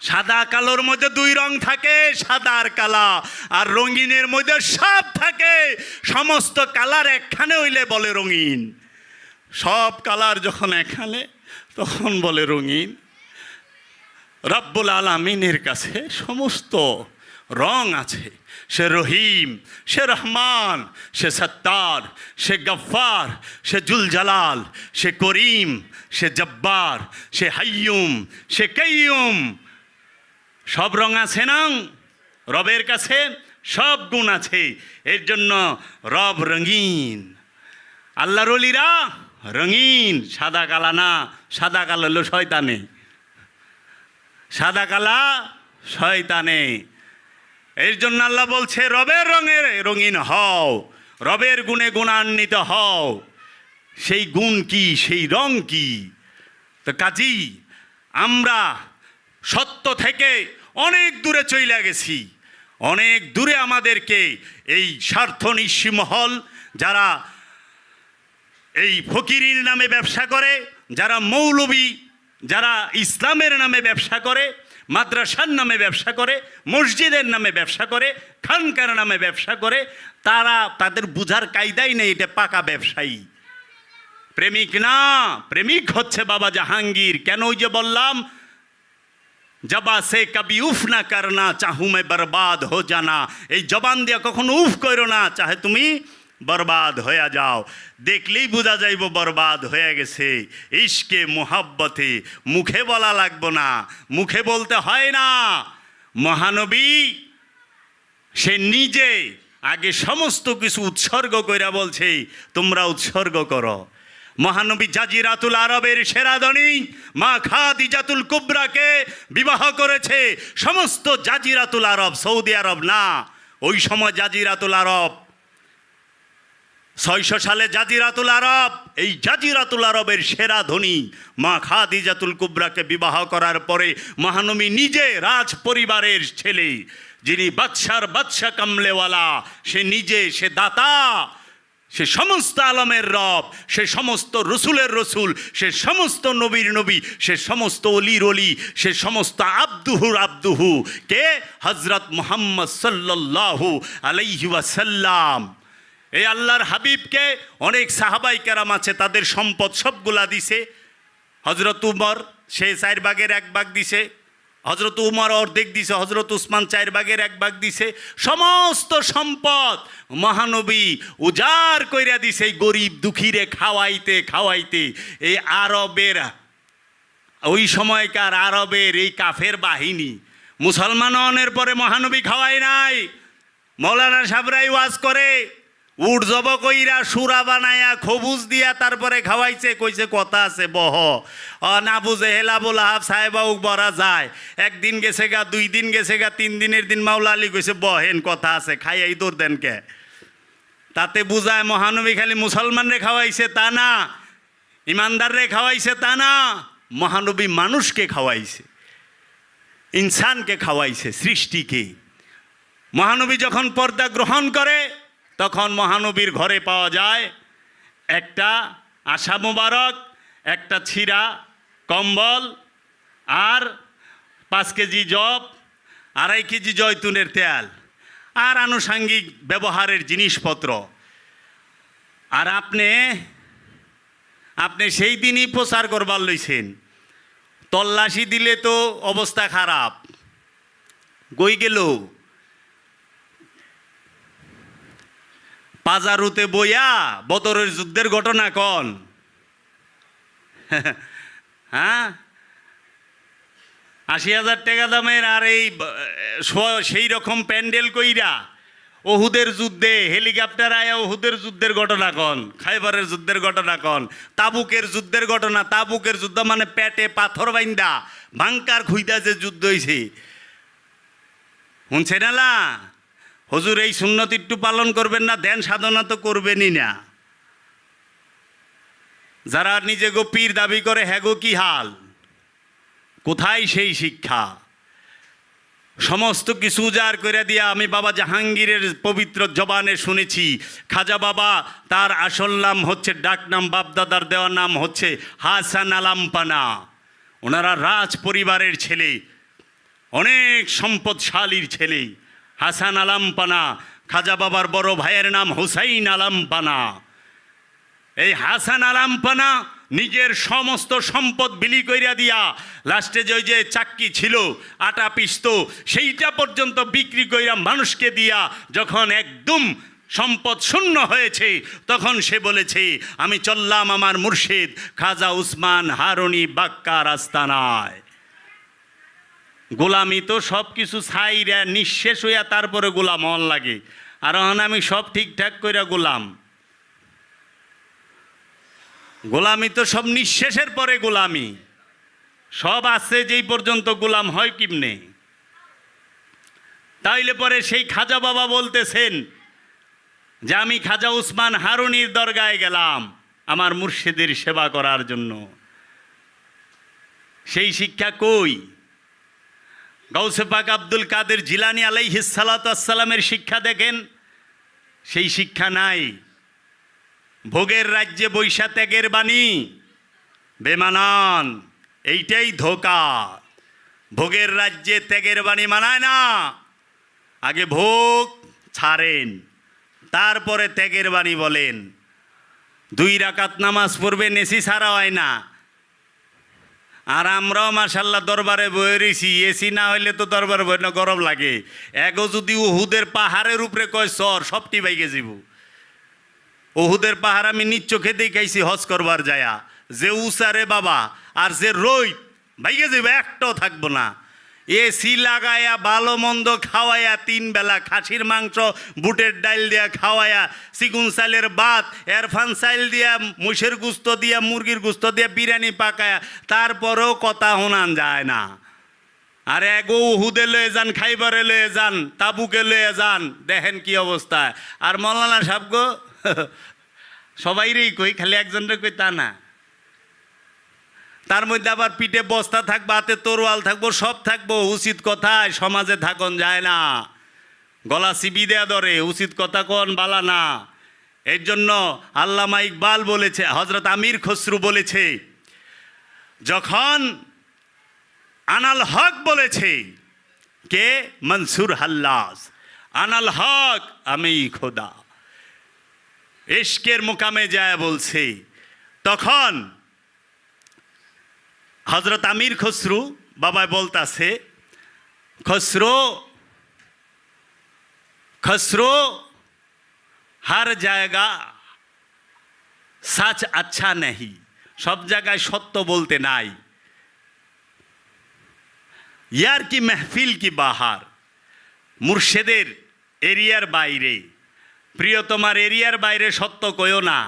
সাদা কালোর মধ্যে দুই রং থাকে, সাদা আর কালা। আর রঙিনের মধ্যে সব থাকে, সমস্ত কালার একখানে হইলে বলে রঙিন। সব কালার যখন একখানে, তখন বলে রঙিন। রব্বুল আলামিনের কাছে সমস্ত রং আছে। সে রহিম, সে রহমান, সে সত্তার, সে গফ্ফার, সে জুল জালাল, সে করিম, সে জব্বার, সে হাইয়ুম, সে কাইয়ুম। সব রং আছে না রবের কাছে? সব গুণ আছে। এর জন্য রব রঙিন। আল্লাহর ওলিরা রঙিন, সাদা কালা না। সাদা কালো হলো শয়তানে, সাদা কালা শয়তানে। এর জন্য আল্লাহ বলছে রবের রঙে রঙিন হও, রবের গুণে গুণান্বিত হও। সেই গুণ কি, সেই রং কি? তো কাজী আমরা সত্য থেকে অনেক দূরে চলে গেছি। অনেক দূরে আমাদেরকে এই স্বার্থ নিঃস্বী মহল, যারা এই ফকিরির নামে ব্যবসা করে, যারা মৌলবী, যারা ইসলামের নামে ব্যবসা করে, মাদ্রাসার নামে ব্যবসা করে, মসজিদের নামে ব্যবসা করে, খানকার নামে ব্যবসা করে, তাদের বুঝার কায়দাই নেই এটা পাকা ব্যবসায়ী। প্রেমিক না, প্রেমিক হচ্ছে বাবা জাহাঙ্গীর। কেন? ওই যে বললাম, জবা সে কবি উফ না করনা, চাহু মে বরবাদ হো জানা। এই জবান দিয়ে কখনো উফ করো না, চাহে তুমি বরবাদ হয়ে যাও। দেখলেই বোঝা যাইব বরবাদ হয়ে গেছে। ইশকে মোহাব্বতে মুখে বলা লাগবো না, মুখে বলতে হয় না। মহানবী সে নিজে আগে সমস্ত কিছু উৎসর্গ কইরা বলছে তোমরা উৎসর্গ করো। মহানবী জাজিরাতুল আরবের সেরাদনী মা খাদিজাতুল কুবরাকে বিবাহ করেছে। সমস্ত জাজিরাতুল আরব, সৌদি আরব না। ওই সময় জাজিরাতুল আরব 600 সালে জাজিরাতুল আরব, এই জাজিরাতুল আরবের সেরা ধনী মা খাদিজাতুল কুবরাকে বিবাহ করার পরে মহানবী নিজে রাজ পরিবারের ছেলে, যিনি বাদশার বাদশা কামলেওয়ালা, সে নিজে, সে দাতা, সে সমস্ত আলমের রব, সে সমস্ত রসুলের রসুল, সে সমস্ত নবীর নবী, সে সমস্ত অলির অলি, সে সমস্ত আব্দুহুর আব্দুহু কে? হজরত মুহাম্মদ সাল্লাল্লাহু আলাইহি ওয়াসাল্লাম। এই আল্লাহর হাবিবকে অনেক সাহাবাই কেরাম আছে, তাদের সম্পদ সবগুলা দিছে। হজরত উমর সে 4 ভাগের 1 ভাগ দিছে, হজরত উমর অর্ধেক দিছে, হজরত উসমান 4 ভাগের 1 ভাগ দিছে। সমস্ত সম্পদ মহানবী উজাড় কইরা দিছে এই গরিব দুঃখীরে খাওয়াইতে খাওয়াইতে। এই আরবের, ওই সময়কার আরবের এই কাফের বাহিনী মুসলমান হওয়ার পরে মহানবী খাওয়ায় নাই। মৌলানা সাহেবরাই ওয়াজ করে, উট জব কইরা সুরা বানায়া খবুজ দিয়া তারপরে খাওয়াইছে। কইছে কথা আছে বহ, না বুঝে হেলা বোলা হাফ সাহেবাউক বরা যায়। 1 দিন গেছে গা, 2 দিন গেছে গা, 3 দিনের দিন মাওলা আলী কইছে বহেন কথা আছে, খাইয়াই দৌড় দেন কে। তাতে বুঝায় মহানবী খালি মুসলমানরে খাওয়াইছে তা না, ইমানদাররে খাওয়াইছে তা না, মহানবী মানুষকে খাওয়াইছে, ইনসানকে খাওয়াইছে, সৃষ্টিকে। মহানবী যখন পর্দা গ্রহণ করে তখন মহানবীর ঘরে পাওয়া যায় একটা আশা মোবারক, একটা ছিঁড়া কম্বল, আর 5 কেজি জব, 2.5 কেজি জয়তুনের তেল, আর আনুষাঙ্গিক ব্যবহারের জিনিসপত্র। আর আপনি সেই দিনই প্রচার করবার লইছেন। তল্লাশি দিলে তো অবস্থা খারাপ। গই গেল পাজারুতে বইয়া বদরের যুদ্ধের ঘটনা কন। হ্যাঁ, 80,000 টাকা দামের আর এই সেই রকম প্যান্ডেল কইরা ওহুদের যুদ্ধে হেলিকপ্টার আয়া ওহুদের যুদ্ধের ঘটনা কন, খাইবারের যুদ্ধের ঘটনা কন, তাবুকের যুদ্ধের ঘটনা। তাবুকের যুদ্ধ মানে পেটে পাথর বাইন্দা বাংকার খুইদা যে যুদ্ধ হয়েছে, শুনছে না? হুজুর এই সুন্নত একটু পালন করবেন না, ধ্যান সাধনা তো করবেনই না। যারা নিজে গো পীর দাবি করে, হ্যাগো কি হাল? কোথায় সেই শিক্ষা? সমস্ত কিছু উজাড় করে দিয়া আমি বাবা জাহাঙ্গীরের পবিত্র জবানে শুনেছি, খাজা বাবা তার আসল নাম হচ্ছে, ডাক নাম, বাপদাদার দেওয়ার নাম হচ্ছে হাসান আলাম্পানা। ওনারা রাজ পরিবারের ছেলে, অনেক সম্পদশালীর ছেলে হাসান আলাম্পানা। খাজা বাবার বড় ভাইয়ের নাম হুসাইন আলাম্পানা। এই হাসান আলাম্পানা নিজের সমস্ত সম্পদ বিলি কইরা দিয়া লাস্টে যে ওই যে চাক্কি ছিল আটা পিসত সেইটা পর্যন্ত বিক্রি কইরা মানুষকে দিয়া যখন একদম সম্পদ শূন্য হয়েছে তখন সে বলেছে আমি চললাম আমার মুর্শিদ খাজা উসমান হারুনি বাক্কার আস্তানায়। গোলামি তো সব কিছু ছাইরা নিঃশেষ হইয়া তারপরে গোলাম হন লাগে, আর এখন আমি সব ঠিকঠাক কইরা গোলামি তো সব নিঃশেষের পরে গোলামি, সব আছে যেই পর্যন্ত গোলাম হয় কিমনে। তাইলে পরে সেই খাজা বাবা বলতেছেন যে আমি খাজা উসমান হারুনির দরগায় গেলাম আমার মুর্শিদের সেবা করার জন্য। সেই শিক্ষা কই? গাউসে পাক আব্দুল কাদের জিলানী আলাইহিস সালাতু ওয়াস সালামের শিক্ষা দেখেন, সেই শিক্ষা নাই। ভোগের রাজ্যে বৈশা ত্যাগের বাণী বেমানান, এইটাই ধোকা। ভোগের রাজ্যে ত্যাগের বাণী মানায় না, আগে ভোগ ছাড়েন তারপরে ত্যাগের বাণী বলেন। 2 রাকাত নামাজ পড়বেন এসি ছাড়া হয় না, আর আমরাও মাশাল্লাহ দরবারে বয়ে রয়েছি, এসি না হইলে তো দরবারে বই না গরম লাগে। এগো যদি উহুদের পাহাড়ের উপরে কয় সর সবটি বাইকে যাব। উহুদের পাহাড় আমি নিজ চোখে দেখাইছি হজ করবার যায়া, যে উসারে বাবা আর যে রই বাইকে যাব একটাও থাকবো না। এসি লাগায়া ভালো মন্দ খাওয়ায়া 3 বেলা খাসির মাংস বুটের ডাইল দিয়া খাওয়ায়া, চিকুন চাইলের ভাত এরফান চাইল দিয়া মুষের গুস্ত দিয়া মুরগির গুস্ত দিয়া বিরিয়ানি পাকায়া, তারপরেও কথা শোনান যায় না। আর এগো উহুদে লয়ে যান, খাইবারে লয়ে যান, তাবুকে লয়ে যান, দেখেন কি অবস্থা। আর মৌলানা সাহেব গো সবাইরেই কই, খালি একজনরে কই তা না। তার মধ্যে আবার পিঠে বস্তা থাকবো, হাতে তরোয়াল থাকবো, সব থাকবো। উচিত কথায় সমাজে থাকন যায় না, গলা চিবি দেয়া ধরে, উচিত কথা কন বালা না। এর জন্য আল্লামা ইকবাল বলেছে, হজরত আমির খসরু বলেছে, যখন আনাল হক বলেছে, কে? মনসুর হাল্লাজ, আনাল হক আমি খোদা, ইশকের মুকামে যায় বলছে, তখন হজরত আমির খসরু বাবা বলতাছে, খসরো খসরো হর জায়গা সচ আচ্ছা নেই, সব জায়গায় সত্য বলতে নাই। ইয়ার কি মেহফিল কি বাহার, মুর্শেদের এরিয়ার বাইরে, প্রিয়তমার এরিয়ার বাইরে সত্য কইও না,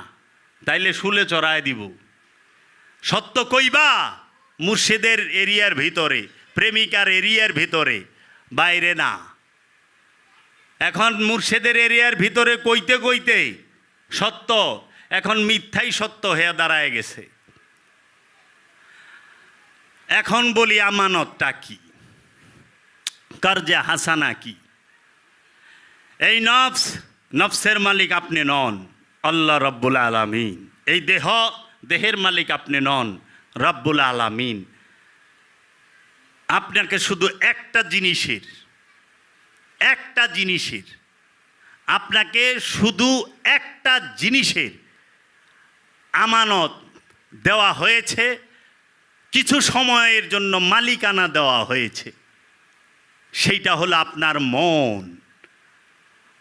তাইলে শুলে চড়ায় দিব। সত্য কইবা মুর্শিদের এরিয়ার ভিতরে, প্রেমিকার এরিয়ার ভিতরে, বাইরে না। এখন মুর্শিদের এরিয়ার ভিতরে কইতে কইতে সত্য এখন মিথ্যাই সত্য হয়ে দাঁড়ায় গেছে। এখন বলি আমানতটা কি, কর্জে হাসানা কি? এই নফসের মালিক আপনি নন, আল্লাহ রব্বুল আলামিন। এই দেহের মালিক আপনি নন, রব্বুল আলামিন। আপনাকে শুধু একটা জিনিসের আপনাকে শুধু একটা জিনিসের আমানত দেওয়া হয়েছে, কিছু সময়ের জন্য মালিকানা দেওয়া হয়েছে। সেইটা হলো আপনার মন,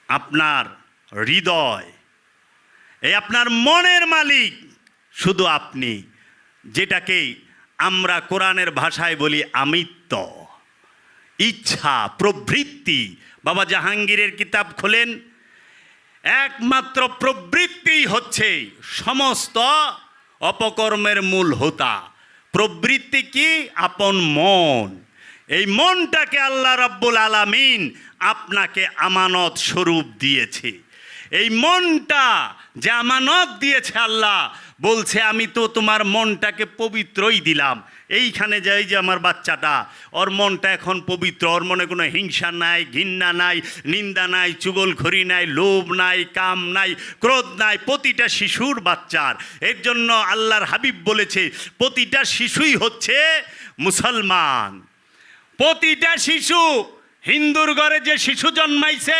আপনার হৃদয়। এই আপনার মনের মালিক শুধু আপনি, যেটাকে আমরা কোরআনের ভাষায় বলি আমিত্ব, ইচ্ছা, প্রবৃত্তি। বাবা জাহাঙ্গীরের কিতাব খোলেন, একমাত্র প্রবৃত্তি হচ্ছে সমস্ত অপকর্মের মূল হোতা। প্রবৃত্তি কি? আপন মন। এই মনটাকে আল্লাহ রাব্বুল আলামিন আপনাকে আমানত স্বরূপ দিয়েছে। এই মনটা যে আমানত দিয়েছে আল্লাহ বলছে, আমি তো তোমার মনটাকে পবিত্রই দিলাম। এইখানে যাই যে আমার বাচ্চাটা, ওর মনটা এখন পবিত্র, ওর মনে কোনো হিংসা নাই, ঘৃণা নাই, নিন্দা নাই, চুগলখড়ি নাই, লোভ নাই, কাম নাই, ক্রোধ নাই। প্রতিটা শিশুর বাচ্চার, এর জন্য আল্লাহর হাবিব বলেছে প্রতিটা শিশুই হচ্ছে মুসলমান। প্রতিটা শিশু, হিন্দুর ঘরে যে শিশু জন্মাইছে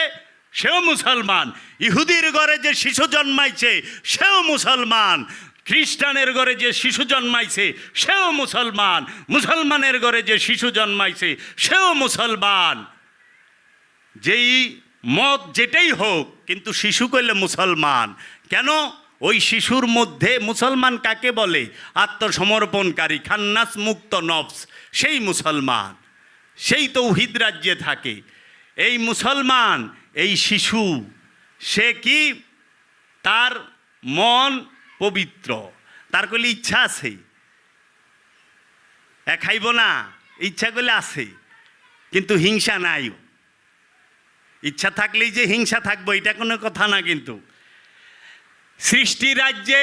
সেও মুসলমান, ইহুদির ঘরে যে শিশু জন্মাইছে সেও মুসলমান, খ্রিস্টানের ঘরে যে শিশু জন্মাইছে সেও মুসলমান, মুসলমানের ঘরে যে শিশু জন্মাইছে সেও মুসলমান। যেই মত যেটাই হোক, কিন্তু শিশু কইলে মুসলমান। কেন? ওই শিশুর মধ্যে মুসলমান কাকে বলে? আত্মসমর্পণকারী, খান্নাস মুক্ত নফস, সেই মুসলমান, সেই তৌহিদ রাজ্যে থাকে। এই মুসলমান, এই শিশু, সে কি? তার মন পবিত্র, তার কইলে ইচ্ছা আছে, খাইব না, ইচ্ছা করলে আছে, কিন্তু হিংসা নাই। ইচ্ছা থাকলেই যে হিংসা থাকবো এটা কোনো কথা না। কিন্তু সৃষ্টি রাজ্যে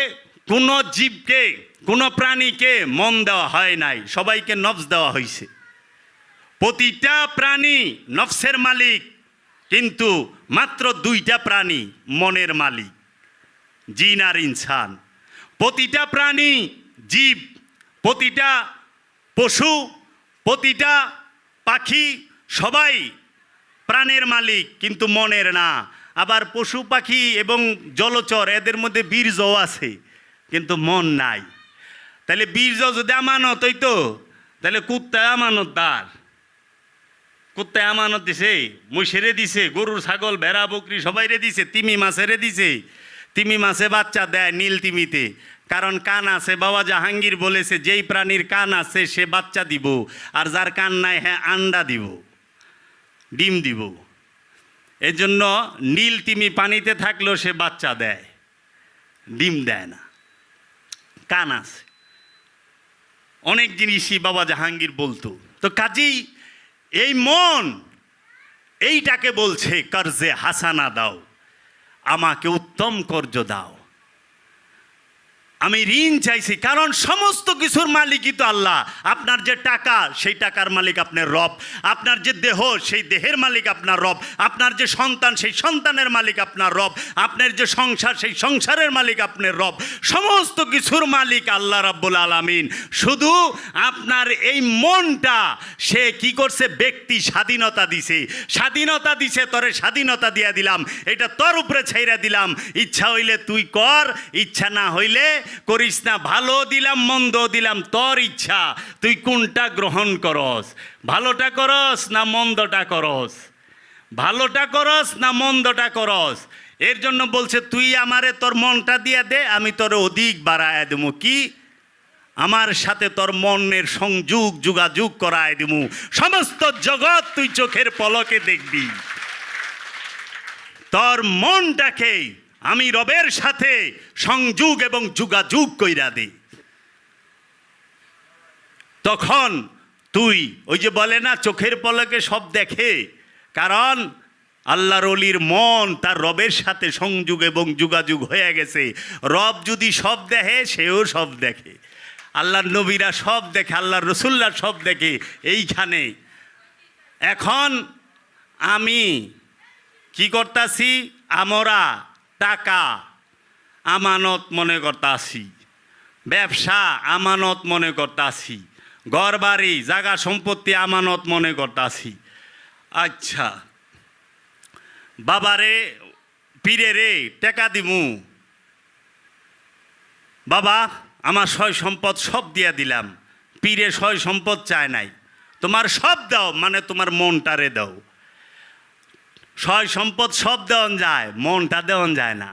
কোনো জীবকে, কোনো প্রাণীকে মন দেওয়া হয় নাই, সবাইকে নফস দেওয়া হয়েছে। প্রতিটা প্রাণী নফসের মালিক, কিন্তু মাত্র দুইটা প্রাণী মনের মালিক, জিন আর ইনসান। প্রতিটা প্রাণী, জীব, প্রতিটা পশু, প্রতিটা পাখি, সবাই প্রাণের মালিক, কিন্তু মনের না। আবার পশু পাখি এবং জলচর এদের মধ্যে বীর্যও আছে, কিন্তু মন নাই। তাহলে বীর্য যদি আমানত হইতো, তাহলে কুত্তায় আমানতদার। কুত্তায় আমানত দিছে, মহিষেরে দিছে, গরু ছাগল ভেড়া বকরি সবাইরে দিছে, তিমি মাছেরে দিছে। তিমি মাছে বাচ্চা দেয় নীল তিমিতে, কারণ কান আছে। বাবা জাহাঙ্গীর বলেছে যেই প্রাণীর কান আছে সে বাচ্চা দিব, আর যার কান নাই হ্যাঁ আন্ডা দিব, ডিম দিব। এজন্য নীল তিমি পানিতে থাকলেও সে বাচ্চা দেয়, ডিম দেয় না, কান আছে। অনেক জিনিসই বাবা জাহাঙ্গীর বলতো। তো কাজেই এই মন, এইটাকে বলছে কর্জে হাসানা দাও, আমাকে উত্তম কর্জ দাও। আমি ঋণ চাইছি, কারণ সমস্ত কিছুর মালিকই তো আল্লাহ। আপনার যে টাকা, সেই টাকার মালিক আপনার রব। আপনার যে দেহ, সেই দেহের মালিক আপনার রব। আপনার যে সন্তান, সেই সন্তানের মালিক আপনার রব। আপনার যে সংসার, সেই সংসারের মালিক আপনার রব। সমস্ত কিছুর মালিক আল্লাহ রাব্বুল আলামিন। শুধু আপনার এই মনটা সে কি করছে? ব্যক্তি স্বাধীনতা দিছে, স্বাধীনতা দিছে, তোরে স্বাধীনতা দিয়া দিলাম, এটা তোর উপরে ছাইরা দিলাম। ইচ্ছা হইলে তুই কর, ইচ্ছা না হইলে করিস না। ভালো দিলাম, মন্দ দিলাম, তোর ইচ্ছা, তুই কোনটা গ্রহণ করস। ভালোটা করস না মন্দটা করস, ভালোটা করস না মন্দটা করস। এর জন্য বলছে তুই আমারে তোর মনটা দিয়ে দে, আমি তোর অধিক বাড়ায় দেবো। কি? আমার সাথে তোর মনের সংযোগ, যোগাযোগ করায় দেবো। সমস্ত জগৎ তুই চোখের পলকে দেখবি। তোর মনটাকে আমি রবের সাথে সংযোগ এবং যোগাযোগ কইরা দে। তখন তুই ওই যে বলে না চোখের পলকে সব দেখে, কারণ আল্লাহর ওলির মন তার রবের সাথে সংযোগ এবং যোগাযোগ হয়ে গেছে। রব যদি সব দেখে, সেও সব দেখে। আল্লাহর নবীরা সব দেখে, আল্লাহর রসুল্লাহ সব দেখে। এইখানে এখন আমি কি করতাছি? আমরা টাকা আমানত মনে করতাছি, ব্যবসা আমানত মনে করতাছি, ঘর বাড়ি জায়গা সম্পত্তি আমানত মনে করতাছি। আচ্ছা বাবারে, পীরে রে টাকা দিমু, বাবা আমার সয় সম্পদ সব দিয়া দিলাম। পীরে সয় সম্পদ চায় নাই, তোমার সব দাও, মানে তোমার মনটারে দাও। সয় সম্পদ সব দেওয়ান যায়, মনটা দেওয়ান যায় না।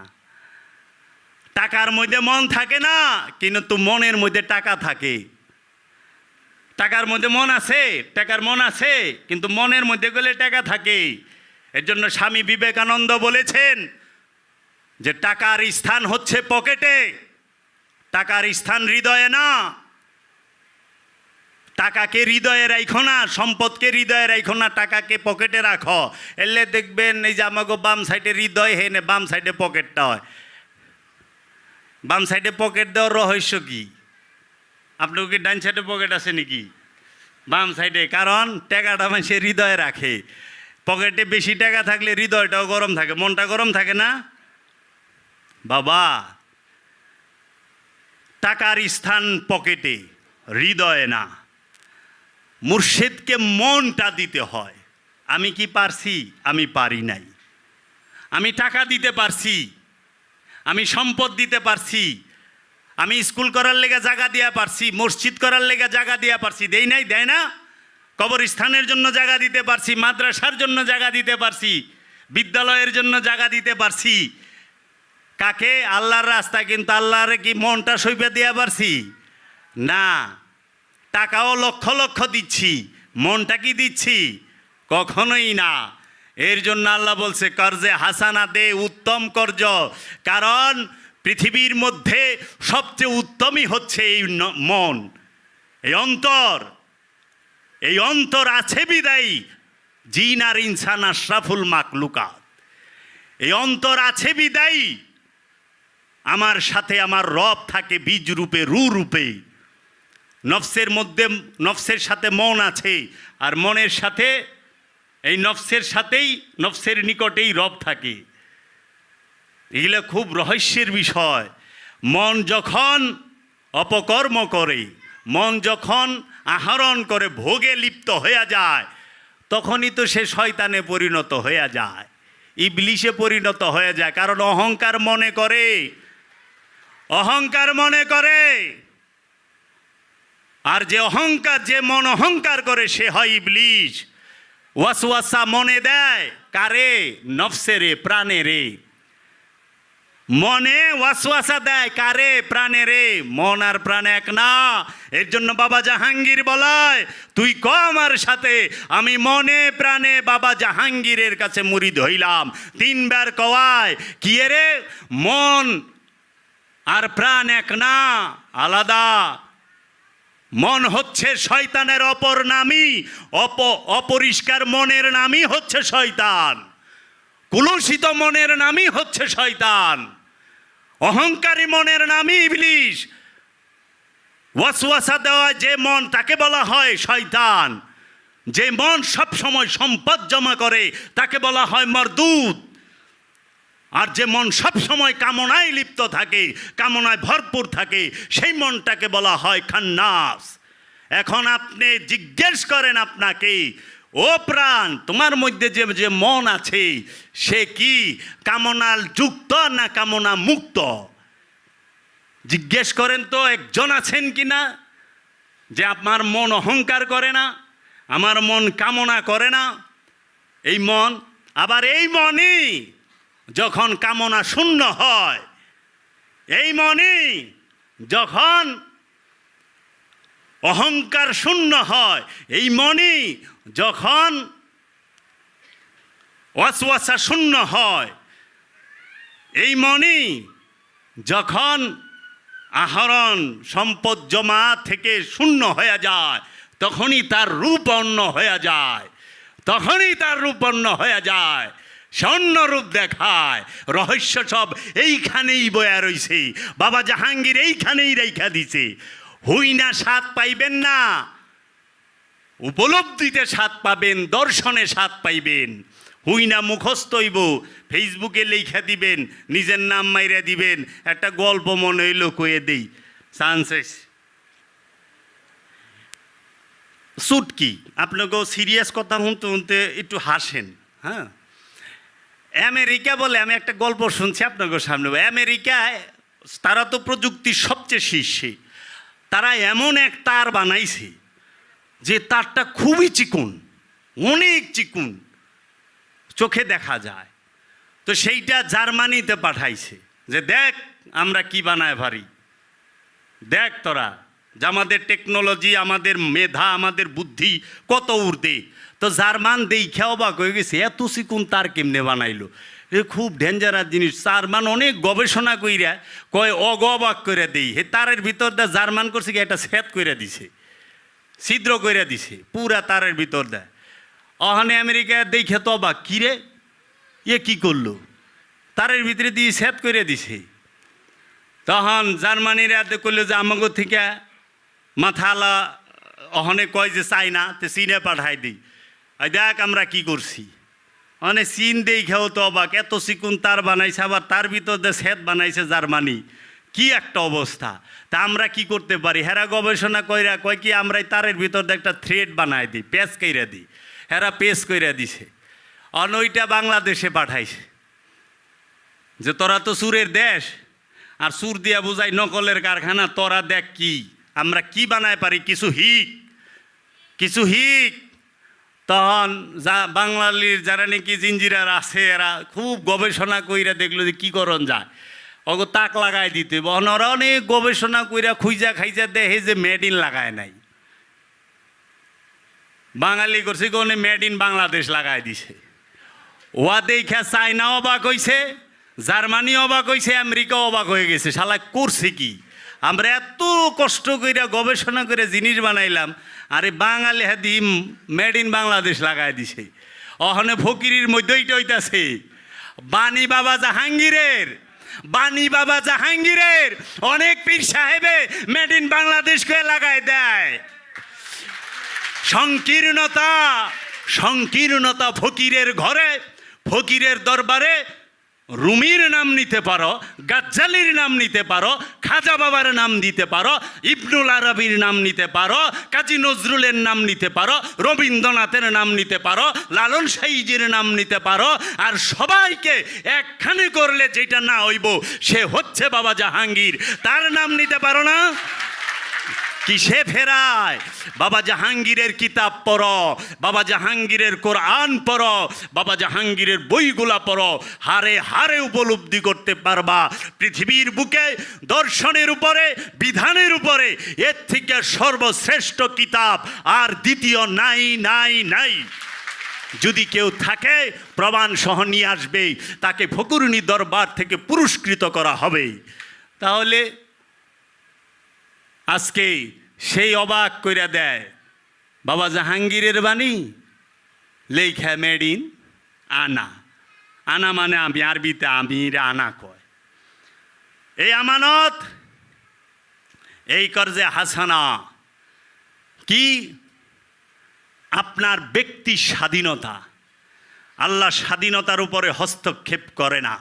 টাকার মধ্যে মন থাকে না, কিন্তু মনের মধ্যে টাকা থাকে। টাকার মধ্যে মন আছে, টাকার মন আছে, কিন্তু মনের মধ্যে গেলে টাকা থাকে। এর জন্য স্বামী বিবেকানন্দ বলেছেন যে টাকার স্থান হচ্ছে পকেটে, টাকার স্থান হৃদয়ে না। টাকাকে হৃদয়ে রাখো না, সম্পদকে হৃদয়ে রাখো না, টাকাকে পকেটে রাখো। এলে দেখবেন এই যে আমাকে বাম সাইডে হৃদয় হেনে বাম সাইডে পকেটটা হয়। বাম সাইডে পকেট দেওয়ার রহস্য কি? আপনার কি ডান সাইডে পকেট আছে নাকি? বাম সাইডে, কারণ টাকাটা মানুষের হৃদয়ে রাখে। পকেটে বেশি টাকা থাকলে হৃদয়টাও গরম থাকে, মনটা গরম থাকে না বাবা। টাকার স্থান পকেটে, হৃদয়ে না। মুর্শিদকে মনটা দিতে হয়। আমি কি পারছি? আমি পারি নাই। আমি টাকা দিতে পারছি, আমি সম্পদ দিতে পারছি, আমি স্কুল করার লেগে জায়গা দিয়া পারছি, মসজিদ করার লেগে জায়গা দিয়া পারছি, দেই নাই? দেয় না? কবরস্থানের জন্য জায়গা দিতে পারছি, মাদ্রাসার জন্য জায়গা দিতে পারছি, বিদ্যালয়ের জন্য জায়গা দিতে পারছি। কাকে? আল্লাহর রাস্তায়। কিন্তু আল্লাহর কি মনটা সইপে দিয়া পারছি? না। টাকাও লক্ষ লক্ষ দিচ্ছি, মনটা কি দিচ্ছি? কখনোই না। এর জন্য আল্লাহ বলছে কর্জে হাসানা দে, উত্তম কর্জ। কারণ পৃথিবীর মধ্যে সবচেয়ে উত্তমই হচ্ছে এই মন, এই অন্তর। এই অন্তর আছে বিদায়ী জিন আর ইনসান আশরাফুল মাকলুকাত। এই অন্তর আছে বিদায়ী আমার সাথে আমার রব থাকে বীজ রূপে, রু রূপে। নফসের মধ্যে, নফসের সাথে মন আছে, আর মনের সাথে, এই নফসের সাথেই, নফসের নিকটেই রব থাকে। এগুলো খুব রহস্যের বিষয়। মন যখন অপকর্ম করে, মন যখন আহরণ করে, ভোগে লিপ্ত হয়ে যায়, তখনই তো সে শয়তানে পরিণত হয়ে যায়, ইবলিশে পরিণত হয়ে যায়। কারণ অহংকার মনে করে, অহংকার মনে করে। আর যে অহংকার, যে মন অহংকার করে সে হয় ইবলিশ। ওয়াসওয়াসা মনে দেয় কারে? নফসেরে, প্রাণেরে। মনে ওয়াসওয়াসা দেয় কারে? প্রাণেরে। মন আর প্রাণ এক না। এর জন্য বাবা জাহাঙ্গীর বলায়, তুই ক আমার সাথে, আমি মনে প্রাণে বাবা জাহাঙ্গীরের কাছে মুরিদ হইলাম। 3 বার কওয়ায় কি রে? মন আর প্রাণ এক না, আলাদা। মন হচ্ছে শয়তানের অপর নামই, অপরিষ্কার মনের নামই হচ্ছে শয়তান, কুলুষিত মনের নামই হচ্ছে শয়তান, অহংকারী মনের নামই ইবলিশ। ওয়াসওয়াসা দেওয়া যে মন, তাকে বলা হয় শয়তান। যে মন সব সময় সম্পদ জমা করে তাকে বলা হয় মরদুদ। আর যে মন সব সময় কামনায় লিপ্ত থাকে, কামনায় ভরপুর থাকে, সেই মনটাকে বলা হয় খান্নাস। এখন আপনি জিজ্ঞেস করেন আপনাকে, ও প্রাণ, তোমার মধ্যে যে যে মন আছে সে কি কামনা যুক্ত না কামনা মুক্ত? জিজ্ঞেস করেন তো, একজন আছেন কি না যে আমার মন অহংকার করে না, আমার মন কামনা করে না? এই মন, আবার এই মনই যখন কামনা শূন্য হয়, এই মনই যখন অহংকার শূন্য হয়, এই মনই যখন ওয়াসওয়াসা শূন্য হয়, এই মনই যখন আহরণ সম্পদ জমা থেকে শূন্য হয়ে যায়, তখনই তার রূপ অন্য হয়ে যায়, তখনই তার রূপ অন্য হয়ে যায়, স্বর্ণ রূপ দেখায়। রহস্য সব এইখানেই বয়া রইছে, বাবা জাহাঙ্গীর এইখানেই রেখা দিছে। হই না স্বাদ পাইবেন না, উপলব্ধিতে স্বাদ পাবেন, দর্শনে স্বাদ পাইবেন। হুই না মুখস্থ হইব, ফেসবুকে লেখা দিবেন, নিজের নাম মাইরা দিবেন। একটা গল্প মনে হইল কয়ে দেই, চান্সেস সুটকি। আপনাকেও সিরিয়াস কথা শুনতে শুনতে একটু হাসেন। হ্যাঁ, আমেরিকা বলে, আমি একটা গল্প শুনছি আপনাকে সামনে। আমেরিকায় তারা তো প্রযুক্তির সবচেয়ে শীর্ষে। তারা এমন এক তার বানাইছে যে তারটা খুবই চিকন, অনেক চিকন, চোখে দেখা যায়। তো সেইটা জার্মানিতে পাঠাইছে যে দেখ আমরা কি বানায় পারি, দেখ তোরা যে আমাদের টেকনোলজি, আমাদের মেধা, আমাদের বুদ্ধি কত ঊর্ধ্বে। তো জার্মান দেখে অবাক হয়ে গেছে, এত চিকুন তার কেমনে বানাইলো। এ খুব ডেঞ্জারাস জিনিস। জার্মান অনেক গবেষণা কইরা কয় অবাক করে দেই, হে তারের ভিতর দা জার্মান করছে কি একটা ছেদ করে দিছে, ছিদ্র করে দিছে পুরা তারের ভিতর দেয়। ওখানে আমেরিকা দেখে তো অবাক, কিরে এ কি করলো, তারের ভিতরে দিয়ে ছেদ করে দিছে। তখন জার্মানিরা করলো যে আমাকে থেকে মাথালা ওখানে কয় যে চাই না, তো চীনে পাঠাই দিই, দেখ আমরা কি করছি। মানে চীন দেখেও তো অবাক, এত চিকুন তার বানাইছে, আবার তার ভিতর দিয়ে ছেদ বানাইছে জার্মানি, কি একটা অবস্থা। তা আমরা কি করতে পারি? হেরা গবেষণা কইরা কয় কি আমরা তারের ভিতর দিয়ে একটা থ্রেড বানাই দিই, পেঁচ কইরা দিই। হেরা পেঁচ কইরা দিছে, অনইটা বাংলাদেশে পাঠাইছে যে তোরা তো সুরের দেশ, আর সুর দিয়া বুঝাই নকলের কারখানা, তোরা দেখ কি আমরা কি বানায় পারি, কিছু হিক। তখন যা বাঙালির যারা নাকি জিঞ্জিরার আছে এরা খুব গবেষণা কইরা দেখলো যে কি করণ যায়, ওগো তাক লাগাই দিতে। ওরা অনেক গবেষণা কইরা খুঁজা খাইজা দেখে যে মেড ইন লাগায় নাই। বাঙালি করছে কোনে মেড ইন বাংলাদেশ লাগাই দিছে। ওয়া দেখা চায়না অবাক হইছে, জার্মানি অবাক হইছে, আমেরিকা অবাক হয়ে গেছে। শালা করছে কি, আমরা এত কষ্ট কইরা গবেষণা করে জিনিস বানাইলাম, আরে বাঙালি হাদি মেড ইন বাংলাদেশ লাগাই দিছে। ওখানে ফকিরির মধ্যে এইটা হইতাছে বাণী বাবা জাহাঙ্গীরের অনেক পীর সাহেবে মেড ইন বাংলাদেশ কে লাগাই দেয়। সংকীর্ণতা ফকিরের ঘরে, ফকিরের দরবারে রুমির নাম নিতে পারো, গাজ্জালির নাম নিতে পারো, খাজা বাবার নাম দিতে পারো, ইবনুল আরবির নাম নিতে পারো, কাজী নজরুলের নাম নিতে পারো, রবীন্দ্রনাথের নাম নিতে পারো, লালন সাইজির নাম নিতে পারো, আর সবাইকে একখানে করলে যেটা না হইব সে হচ্ছে বাবা জাহাঙ্গীর, তার নাম নিতে পারো না? কিসে ফেরায়? বাবা জাহাঙ্গীরের কিতাব পড়ো, বাবা জাহাঙ্গীরের কোরআন পড়ো, বাবা জাহাঙ্গীরের বইগুলা পড়ো, হারে হারে উপলব্ধি করতে পারবা পৃথিবীর বুকে দর্শনের উপরে, বিধানের উপরে এর থেকে সর্বশ্রেষ্ঠ কিতাব আর দ্বিতীয় নাই। যদি কেউ থাকে প্রমাণ সহ নিয়ে আসবে, তাকে ফকুরনি দরবার থেকে পুরস্কৃত করা হবে। তাহলে আজকে সেই অবাক কইরা দেয় বাবা জাহাঙ্গীরের বাণী লেখা মেড ইন আনা মানে আমি, আরবিতে আমির আনা কয়। এই আমানত, এই কর্জে হাসানা কি? আপনার ব্যক্তি স্বাধীনতা। আল্লাহ স্বাধীনতার উপরে হস্তক্ষেপ করে না।